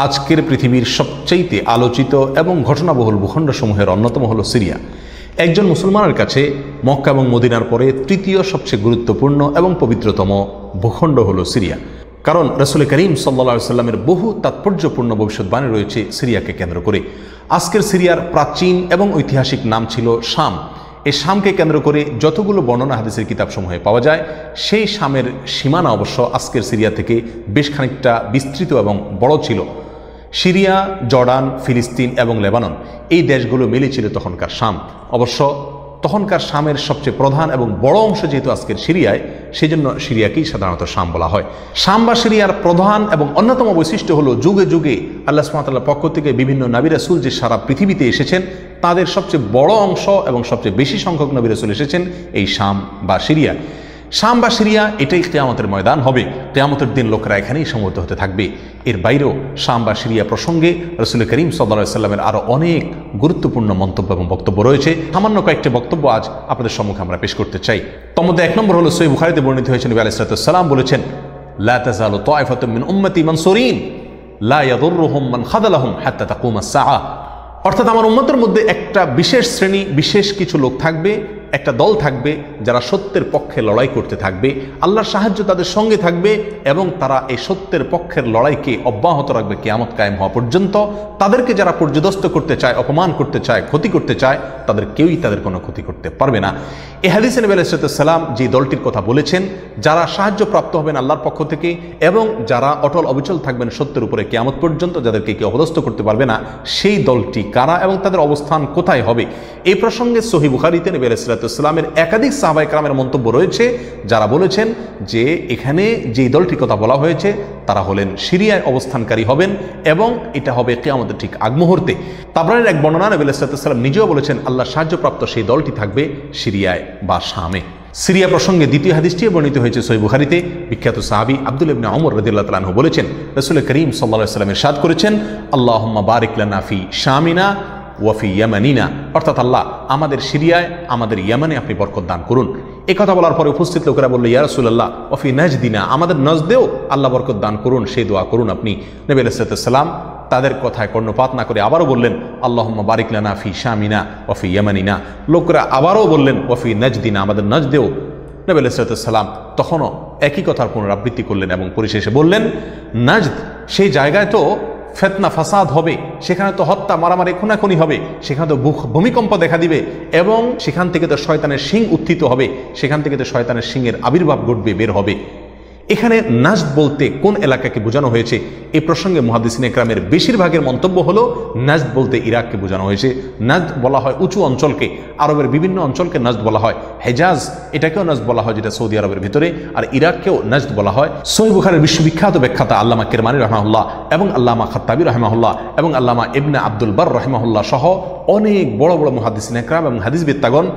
আজকের পৃথিবীর সবচেয়ে আলোচিত এবং ঘটনাবহুল ভূখণ্ডসমূহের অন্যতম হলো সিরিয়া। একজন মুসলমানের কাছে মক্কা এবং মদিনার পরে তৃতীয় সবচেয়ে গুরুত্বপূর্ণ এবং পবিত্রতম ভূখণ্ড হলো সিরিয়া। কারণ রাসূল করিম সাল্লাল্লাহু আলাইহি ওয়াসাল্লামের বহু তাৎপর্যপূর্ণ ভবিষ্যৎবাণী রয়েছে সিরিয়াকে কেন্দ্র করে। আজকের সিরিয়ার প্রাচীন এবং ঐতিহাসিক নাম ছিল শাম। এই শামকে কেন্দ্র করে যতগুলো বর্ণনা হাদিসের কিতাবসমূহে পাওয়া যায়, সেই শামের সীমানা অবশ্য আজকের সিরিয়া থেকে বেশ খানিকটা বিস্তৃত এবং বড় ছিল। সিরিয়া, জর্ডান, ফিলিস্তিন এবং লেবানন এই দেশগুলো মিলে ছিল তখনকার শাম। অবশ্য তখনকার শামের সবচেয়ে প্রধান এবং বড় অংশ যেহেতু আজকের সিরিয়ায়, সেই জন্য সিরিয়াকেই সাধারণত শাম বলা হয়। শাম বা সিরিয়ার প্রধান এবং অন্যতম বৈশিষ্ট্য হলো যুগে যুগে আল্লাহ সুবহানাহু ওয়া তাআলার পক্ষ থেকে বিভিন্ন নবী রাসূল যে সারা পৃথিবীতে এসেছেন, তাদের সবচেয়ে বড় অংশ এবং সবচেয়ে বেশি সংখ্যক নবী রাসূল এসেছেন এই শাম বা সিরিয়া। শাম বা সিরিয়া এটাই কিয়ামতের ময়দান হবে। কিয়ামতের দিন লোকেরা এখানেই সমবেত হতে থাকবে। এর বাইরেও শাম বা সিরিয়া প্রসঙ্গে রাসূল করিম সাল্লাল্লাহু আলাইহি ওয়াসাল্লামের আরও অনেক গুরুত্বপূর্ণ মন্তব্য এবং বক্তব্য রয়েছে। সামান্য কয়েকটি বক্তব্য আজ আপনাদের সম্মুখে আমরা পেশ করতে চাই। তার মধ্যে এক নম্বর হলো সহিহ বুখারীতে বর্ণিত হয়েছে, নবী আলাইহিস সালাতু ওয়াস সালাম বলেছেন, লা তাযালু তায়ফাতুম মিন উম্মতি মানসুরিন লা ইয়াদুররুহুম মান খাযালাহুম হাত্তা তাকুমাস সাআহ। অর্থাৎ আমার উম্মতের মধ্যে একটা বিশেষ শ্রেণী, বিশেষ কিছু লোক থাকবে, একটা দল থাকবে যারা সত্যের পক্ষে লড়াই করতে থাকবে, আল্লাহর সাহায্য তাদের সঙ্গে থাকবে এবং তারা এই সত্যের পক্ষের লড়াইকে অব্যাহত রাখবে কিয়ামত কায়েম হওয়া পর্যন্ত। তাদেরকে যারা পর্যদস্ত করতে চায়, অপমান করতে চায়, ক্ষতি করতে চায়, তাদের কেউই তাদের কোনো ক্ষতি করতে পারবে না। এই হাদিসে নবী আলাইহিস সালাম যে দলটির কথা বলেছেন, যারা সাহায্য প্রাপ্ত হবেন আল্লাহর পক্ষ থেকে এবং যারা অটল অবিচল থাকবেন সত্যের উপরে কিয়ামত পর্যন্ত, যাদেরকে কেউ অপদস্থ করতে পারবে না, সেই দলটি কারা এবং তাদের অবস্থান কোথায় হবে, এই প্রসঙ্গে সহিহ বুখারীতে নবী আলাইহিস সালামের একাধিক সাহাবায়ে কেরামের মন্তব্য রয়েছে, যারা বলেছেন যে এখানে যে দলটির কথা বলা হয়েছে তারা হলেন সিরিয়ায় অবস্থানকারী হবেন এবং এটা হবে কিয়ামতের ঠিক আগ মুহূর্তে। তাবরানীর এক বর্ণনা, নবী আলাইহিস সালাম নিজেও বলেছেন আল্লাহ সাহায্যপ্রাপ্ত সেই দলটি থাকবে সিরিয়ায় বা শামে। সিরিয়া প্রসঙ্গে দ্বিতীয় হাদিসটি বর্ণিত হয়েছে সহিহ বুখারীতে। বিখ্যাত সাহাবী আব্দুল্লাহ ইবনে ওমর রাদিয়াল্লাহু তাআলা আনহু বলেছেন, রাসূল করিম সাল্লাল্লাহু আলাইহি ওয়াসাল্লাম ইরশাদ করেছেন, আল্লাহুম্মা বারিক লানা ফি শামিনা ওয়াফি ইয়ামানিনা, অর্থাৎ আল্লাহ আমাদের সিরিয়ায়, আমাদের ইয়ামানে আপনি বরকত দান করুন। এই কথা বলার পরে উপস্থিত লোকেরা বলল, ইয়া রাসূলুল্লাহ ওয়াফি নাজদিনা, আমাদের নজদেও আল্লাহ বরকত দান করুন, সেই দোয়া করুন আপনি। নবী আলাইহিস সালাম তাদের কথায় কর্ণপাত না করে আবারও বললেন, আল্লাহুম্মা বারিক লানা ফি শামিনা ওয়াফি ইয়ামানিনা। লোকেরা আবারও বললেন ওয়াফি নাজদিনা, আমাদের নজদেও। নবী আলাইহিস সালাম তখনও একই কথার পুনরাবৃত্তি করলেন এবং পরিশেষে বললেন, নাজদ সেই জায়গায় তো ফেতনা ফাসাদ হবে, সেখানে তো হত্যা মারামারি খুনাখুনি হবে, সেখানে তো ভূমিকম্প দেখা দিবে এবং সেখান থেকে তো শয়তানের শিং উত্থিত হবে, সেখান থেকে তো শয়তানের শিংয়ের আবির্ভাব ঘটবে, বের হবে। এখানে নাজদ বলতে কোন এলাকাকে বোঝানো হয়েছে, এই প্রসঙ্গে মুহাদ্দিসিনে কেরামের বেশিরভাগের মন্তব্য হলো নাজদ বলতে ইরাককে বোঝানো হয়েছে। নাজদ বলা হয় উঁচু অঞ্চলকে, আরবের বিভিন্ন অঞ্চলকে নাজদ বলা হয়। হেজাজ এটাকেও নাজদ বলা হয়, যেটা সৌদি আরবের ভিতরে, আর ইরাককেও নাজদ বলা হয়। সহিহ বুখারীর বিশ্ববিখ্যাত ব্যাখ্যাতা আল্লামা কিরমানী রাহমাহুল্লাহ এবং আল্লামা খাত্তাবী রাহমাহুল্লাহ এবং আল্লামা ইবনে আব্দুল বার রাহমাহুল্লাহ সহ অনেক বড় বড় মুহাদ্দিসিনে কেরাম এবং হাদিসবিদগণ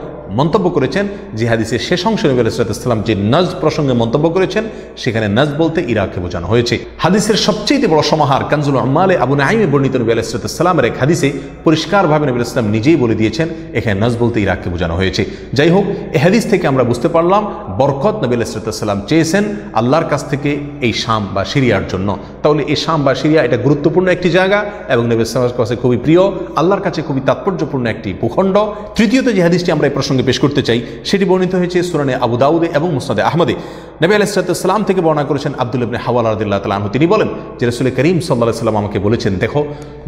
মন্তব্য করেছেন যে হাদিসের শেষ অংশে নবী আলাইহিস সালাম যে নাজদ প্রসঙ্গে মন্তব্য করেছেন, সেখানে নাজদ বলতে ইরাককে বোঝানো হয়েছে। হাদিসের সবচেয়ে বড় সমাহার কানজুল উম্মালে আবু নাঈমে বর্ণিত নবী আলাইহিস সালামের এক হাদিসে পরিষ্কারভাবে নবী আলাইহিস সালাম নিজেই বলে দিয়েছেন এখানে নাজদ বলতে ইরাককে বোঝানো হয়েছে। যাই হোক, এই হাদিস থেকে আমরা বুঝতে পারলাম বরকত নবী আলাইহিস সালাম চেয়েছেন আল্লাহর কাছ থেকে এই শাম বা সিরিয়ার জন্য। তাহলে এই শাম বা সিরিয়া এটা গুরুত্বপূর্ণ একটি জায়গা এবং নবী সাল্লাল্লাহু আলাইহি ওয়াসাল্লামের কাছে খুবই প্রিয়, আল্লাহর কাছে খুবই তাৎপর্যপূর্ণ একটি ভূখণ্ড। তৃতীয়ত যে হাদিসটি আমরা এই প্রসঙ্গে পেশ করতে চাই, সেটি বর্ণিত হয়েছে সুনানে আবু দাউদে এবং মুসনাদে আহমদে। নবী আলাইহিস সালাম থেকে বর্ণনা করেছেন আব্দুল্লাহ ইবনে হাওয়ালা রাদিয়াল্লাহু তাআলা আনহু, তিনি বলেন যে রাসূল করিম সাল্লাল্লাহু আলাইহি ওয়াসাল্লাম আমাকে বলেছেন, দেখো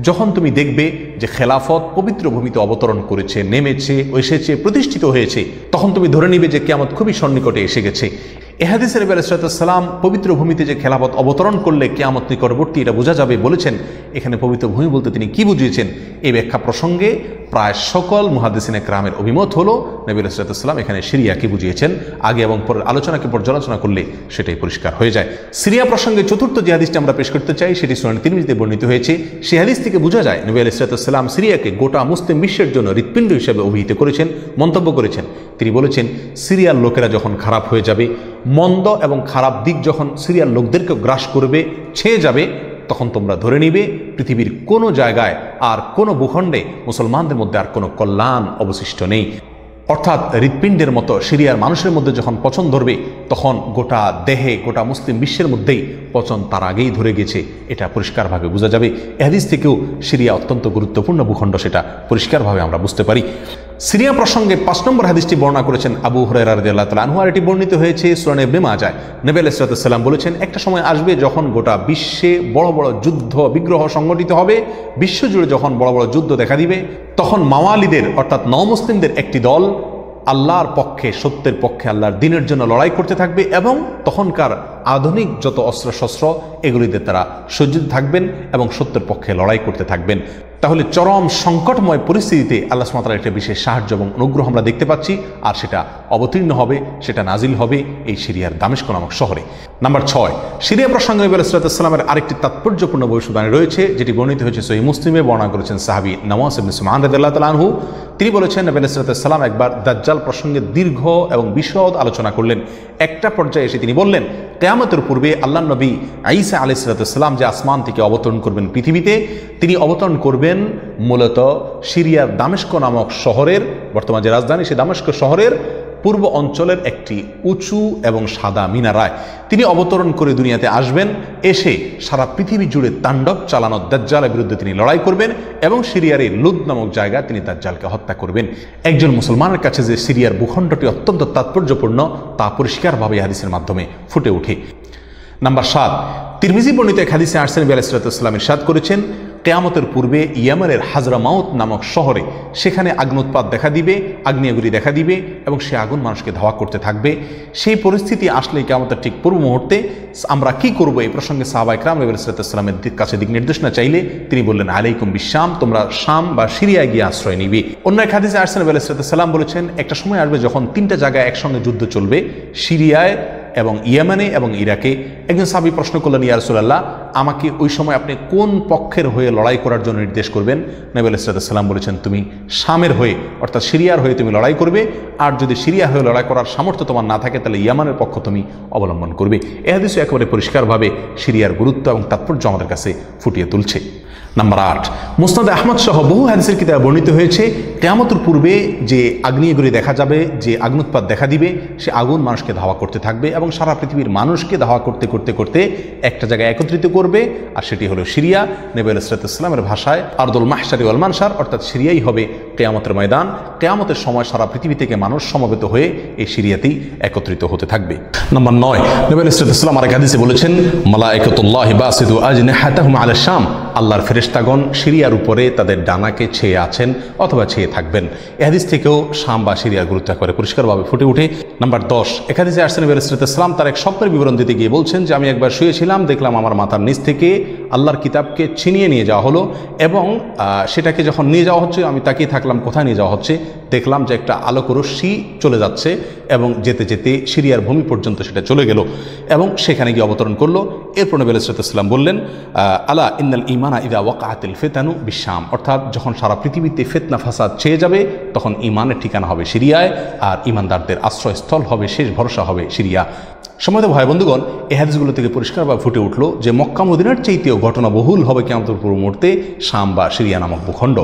যখন তুমি দেখবে যে খেলাফত পবিত্র ভূমিতে অবতরণ করেছে, নেমেছে, এসেছে, প্রতিষ্ঠিত হয়েছে, তখন তুমি ধরে নিবে যে কিয়ামত খুবই সন্নিকটে এসে গেছে। এ হাদিসে নবী আলাইহিস সালাম পবিত্র ভূমিতে যে খেলাফত অবতরণ করলে কিয়ামত নিকটবর্তী এটা বোঝা যাবে বলেছেন। এখানে পবিত্র ভূমি বলতে তিনি কি বুঝিয়েছেন, এই ব্যাখ্যা প্রসঙ্গে প্রায় সকল মুহাদ্দিসিনে কেরামের অভিমত হলো নবী আলাইহিস সালাম এখানে সিরিয়াকে বুঝিয়েছেন। আগে এবং পরের আলোচনাকে পর্যালোচনা করলে সেটাই পরিষ্কার হয়ে যায়। সিরিয়া প্রসঙ্গে চতুর্থ যে হাদিসটি আমরা পেশ করতে চাই, সেটি সুনান তিরমিজিতে বর্ণিত হয়েছে। সেই হাদিস থেকে বোঝা যায় নবী আলাইহিস সালাম সিরিয়াকে গোটা মুসলিম বিশ্বের জন্য হৃৎপিণ্ড হিসেবে অভিহিত করেছেন, মন্তব্য করেছেন। তিনি বলেছেন, সিরিয়ার লোকেরা যখন খারাপ হয়ে যাবে, মন্দ এবং খারাপ দিক যখন সিরিয়ার লোকদেরকে গ্রাস করবে, ছেয়ে যাবে, তখন তোমরা ধরে নিবে পৃথিবীর কোনো জায়গায় আর কোনো ভূখণ্ডে মুসলমানদের মধ্যে আর কোনো কল্যাণ অবশিষ্ট নেই। অর্থাৎ হৃৎপিণ্ডের মতো সিরিয়ার মানুষের মধ্যে যখন পছন্দ ধরবে, তখন গোটা দেহে, গোটা মুসলিম বিশ্বের মধ্যেই পচন তার আগেই ধরে গেছে, এটা পরিষ্কারভাবে বোঝা যাবে। এ হাদিস থেকেও সিরিয়া অত্যন্ত গুরুত্বপূর্ণ ভূখণ্ড, সেটা পরিষ্কারভাবে আমরা বুঝতে পারি। সিরিয়া প্রসঙ্গে 5 নম্বর হাদিসটি বর্ণনা করেছেন আবু হুরায়রা রাদিয়াল্লাহু তাআলা আনহু, আর এটি বর্ণিত হয়েছে সুনান ইবনে মাজাহ। নবী আলাইহিস সালাম বলেছেন, একটা সময় আসবে যখন গোটা বিশ্বে বড় বড় যুদ্ধ বিগ্রহ সংগঠিত হবে, বিশ্বজুড়ে যখন বড় বড় যুদ্ধ দেখা দিবে, তখন মাওয়ালিদের অর্থাৎ নওমুসলিমদের একটি দল আল্লাহর পক্ষে, সত্যের পক্ষে, আল্লাহর দ্বীনের জন্য লড়াই করতে থাকবে, এবং তখনকার আধুনিক যত অস্ত্রশস্ত্র এগুলিতে তারা সজ্জিত থাকবেন এবং সত্যের পক্ষে লড়াই করতে থাকবেন। তাহলে চরম সংকটময় পরিস্থিতিতে আল্লাহ সুবহানাহু ওয়া তাআলার একটা বিশেষ সাহায্য এবং অনুগ্রহ আমরা দেখতে পাচ্ছি, আর সেটা অবতীর্ণ হবে, সেটা নাজিল হবে এই সিরিয়ার দামেস্ক নামক শহরে। নাম্বার 6, সিরিয়া প্রসঙ্গে নবী আলাইহিস সালামের আরেকটি তাৎপর্যপূর্ণ ভবিষ্যদ্বাণী রয়েছে, যেটি বর্ণিত হয়েছে সহিহ মুসলিমে। বর্ণনা করেছেন সাহাবী নওয়াস ইবনে সুমআন রাদিয়াল্লাহু তাআলা আনহু। তিনি বলেছেন, নবী আলাইহিস সালাম একবার দাজ্জাল প্রসঙ্গে দীর্ঘ এবং বিশদ আলোচনা করলেন। একটা পর্যায়ে এসে তিনি বললেন, কিয়ামতের পূর্বে আল্লাহর নবী ঈসা আলাইহিস সালাম যে আসমান থেকে অবতরণ করবেন পৃথিবীতে, তিনি অবতরণ করবেন মূলত সিরিয়ার দামেস্ক নামক শহরের, বর্তমান যে রাজধানী সে দামেস্ক শহরের পূর্ব অঞ্চলের একটি উঁচু এবং সাদা মিনারায় তিনি অবতরণ করে দুনিয়াতে আসবেন। এসে সারা পৃথিবী জুড়ে তাণ্ডব চালানো দাজ্জালের বিরুদ্ধে তিনি লড়াই করবেন এবং সিরিয়ার এই লুদ নামক জায়গায় তিনি দাজ্জালকে হত্যা করবেন। একজন মুসলমানের কাছে যে সিরিয়ার ভূখণ্ডটি অত্যন্ত তাৎপর্যপূর্ণ তা পরিষ্কারভাবে হাদিসের মাধ্যমে ফুটে ওঠে। নাম্বার 7, তিরমিজি বর্ণিত এক হাদিসে আসছেন, নবী আলাইহিস সালাম ইরশাদ করেছেন, কিয়ামতের পূর্বে ইয়েমেনের হাজরামাউত নামক শহরে সেখানে আগ্নোৎপাত দেখা দিবে, আগ্নেয়গিরি দেখা দিবে এবং সে আগুন মানুষকে ধাওয়া করতে থাকবে। সেই পরিস্থিতি আসলে কিয়ামতের ঠিক পূর্ব মুহূর্তে আমরা কি করব, এই প্রসঙ্গে সাহাবা ইকরাম নবী আলাইহিস সালামের কাছে দিক নির্দেশনা চাইলে তিনি বললেন, আলাইকুম বিশাম, তোমরা শাম বা সিরিয়ায় গিয়ে আশ্রয় নিবে। অন্য এক হাদিসে আসছেন, নবী আলাইহিস সালাম বলেছেন, একটা সময় আসবে যখন 3টা জায়গায় একসঙ্গে যুদ্ধ চলবে, সিরিয়ায় এবং ইয়েমেনে এবং ইরাকে। একজন সাহাবী প্রশ্ন করলেন, ইয়া রাসূলুল্লাহ, আমাকে ওই সময় আপনি কোন পক্ষের হয়ে লড়াই করার জন্য নির্দেশ করবেন? নবী আলাইহিস সালাম বলেছেন, তুমি শামের হয়ে অর্থাৎ সিরিয়ার হয়ে তুমি লড়াই করবে, আর যদি সিরিয়া হয়ে লড়াই করার সামর্থ্য তোমার না থাকে তাহলে ইয়েমেনের পক্ষ তুমি অবলম্বন করবে। এই হাদিসে একেবারে পরিষ্কারভাবে সিরিয়ার গুরুত্ব এবং তাৎপর্য আমাদের কাছে ফুটিয়ে তুলছে। নাম্বার 8, মুসনাদ আহমদ সহ বহু হাদিসের কিতাবে বর্ণিত হয়েছে, কিয়ামতের পূর্বে যে আগ্নেয়গিরি দেখা যাবে, যে আগ্নোৎপাত দেখা দিবে, সে আগুন মানুষকে ধাওয়া করতে থাকবে এবং সারা পৃথিবীর মানুষকে ধাওয়া করতে করতে করতে একটা জায়গায় একত্রিত করবে, আর সেটি হলো সিরিয়া। নবী আলাইহিস সালামের ভাষায় আরদুল মাহশারি ওয়াল মানশার, অর্থাৎ সিরিয়াই হবে কিয়ামতের ময়দান। কিয়ামতের সময় সারা পৃথিবী থেকে মানুষ সমবেত হয়ে এই সিরিয়াতেই একত্রিত হতে থাকবে। নাম্বার 9, নবী আলাইহিস সালাম আরেক হাদিসে বলেছেন, মালায়েকাতুল্লাহি বাসিতু আজনিহাতাহুম আলা শাম, আল্লাহর ফেরেশতাগণ সিরিয়ার উপরে তাদের ডানাকে ছেয়ে আছেন অথবা ছেয়ে থাকবেন। এই হাদিস থেকেও শাম বা সিরিয়ার গুরুত্ব করে পরিষ্কারভাবে ফুটে ওঠে। নাম্বার 10, এক হাদিসে আসছেন, নবী আলাইহিস সালাম তার এক স্বপ্নের বিবরণ দিতে গিয়ে বলছেন যে, আমি একবার শুয়েছিলাম, দেখলাম আমার মাথার নিচ থেকে আল্লাহর কিতাবকে ছিনিয়ে নিয়ে যাওয়া হলো, এবং সেটাকে যখন নিয়ে যাওয়া হচ্ছে আমি তাকিয়ে থাকলাম কোথায় নিয়ে যাওয়া হচ্ছে। দেখলাম যে একটা আলোক রশ্মি চলে যাচ্ছে এবং যেতে যেতে সিরিয়ার ভূমি পর্যন্ত সেটা চলে গেল এবং সেখানে গিয়ে অবতরণ করলো। এরপর নবী আলাইহিস সালাম বললেন, আলা ইন্নাল ঈমানা ইযা ওয়াকাআতিল ফিতানু বিশাম, অর্থাৎ যখন সারা পৃথিবীতে ফিতনা ফাসাদ ছেয়ে যাবে তখন ঈমানের ঠিকানা হবে সিরিয়ায়, আর ঈমানদারদের আশ্রয়স্থল হবে, শেষ ভরসা হবে সিরিয়া। সম্মানিত ভাই বন্ধুগণ, এই হাদিসগুলো থেকে পরিষ্কারভাবে ফুটে উঠলো যে মক্কা মদিনার চাইতেও ঘটনাবহুল হবে কিয়ামতের পূর্ব মুহূর্তে শাম বা সিরিয়া নামক ভূখণ্ড।